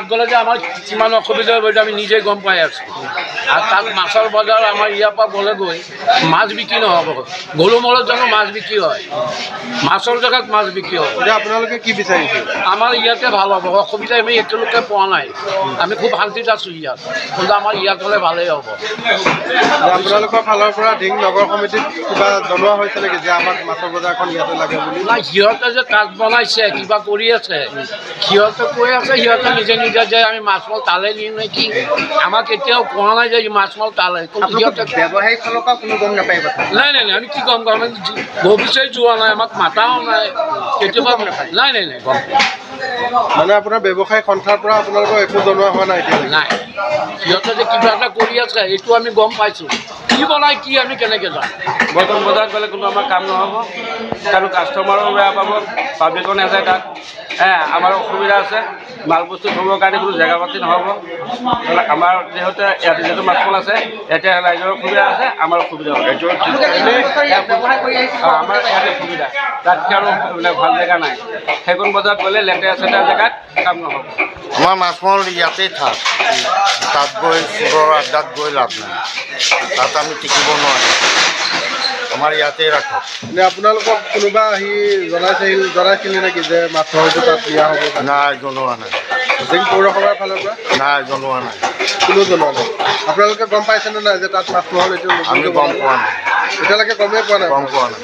গ'লে যে আমাৰ কিমান অসুবিধা হ'ব আমি নিজে গম পাই আছোঁ আৰু তাত মাছৰ বজাৰ আমাৰ ইয়াৰ পৰা গ'লে গৈ মাছ বিক্ৰী নহ'ব গৰুমলত জানো মাছ বিক্ৰী হয় মাছৰ জেগাত মাছ বিক্ৰী হ'ব আপোনালোকে কি বিচাৰিছে আমাৰ ইয়াতে ভাল হ'ব অসুবিধা আমি এতিয়ালৈকে পোৱা নাই আমি খুব শান্তিত আছোঁ ইয়াত কিন্তু আমাৰ ইয়াত হ'লে ভালেই হ'ব আপোনালোকৰ ফালৰ পৰা ঢিং নগৰ সমিতিত কিবা জনোৱা হৈছে নেকি যে আমাক মাছৰ বজাৰখন ইয়াতে লাগে বুলি নাই সিহঁতে যে কাজ বনাইছে কিবা কৰি আছে সিহঁতে কৈ আছে সিহঁতে নিজে নিজে যে আমি মাছ মাল তালে নিওঁ নেকি আমাক এতিয়াও কোৱা নাই যে মাছ মাল তালে সিহঁতে ব্যৱসায়িক ফালৰ পৰা কোনো গম নাপায় কথা নাই নাই নাই আমি কি গম পাম আমি ভৱিষ্যত যোৱা নাই আমাক মাতাও নাই কেতিয়াবা নাই নাই নাই গম মানে আপোনাৰ ব্যৱসায় সন্থাৰ পৰা আপোনালোকৰ একো জনোৱা হোৱা নাই এতিয়া নাই সিহঁতে যে কিবা এটা কৰি আছে এইটো আমি গম পাইছোঁ কি বনাই কি আমি কেনেকৈ যাম বৰ্তমান বজাৰত গ'লে কোনো আমাৰ কাম নহ'ব কাৰণ কাষ্টমাৰো বেয়া পাব পাব্লিকো নাযায় তাত আমাৰ অসুবিধা আছে মাল বস্তু থ'বৰ কাৰণে কোনো জেগা পাতি নহ'ব আমাৰ যিহেতু ইয়াত যিহেতু মাছকল আছে এতিয়া ৰাইজৰ অসুবিধা আছে আমাৰ অসুবিধা হ'ব আমাৰ ইয়াতে সুবিধা তাত আৰু ভাল জেগা নাই সেইখন বজাৰত গ'লে লেতেৰা চেতেৰা জেগাত কাম নহ'ব আমাৰ মাছ মাল ইয়াতেই থাক তাত গৈ চোৰৰ আড্ডাত গৈ লাভ নাই তাত আমি টিকিব নোৱাৰোঁ আমাৰ ইয়াতেই ৰাখক নে আপোনালোকক কোনোবা আহি জনাইছিলে নেকি যে মাছৰ হয়তো তাত দিয়া হ'ব নাই জনোৱা নাই ঢিং পৌৰসভাৰ ফালৰ পৰা নাই জনোৱা নাই কোনো জনোৱা নাই আপোনালোকে গম পাইছেনে নাই যে তাত মাছ নহ'ল এইটো আমি গম পোৱা নাই এতিয়ালৈকে গমেই পোৱা নাই গম পোৱা নাই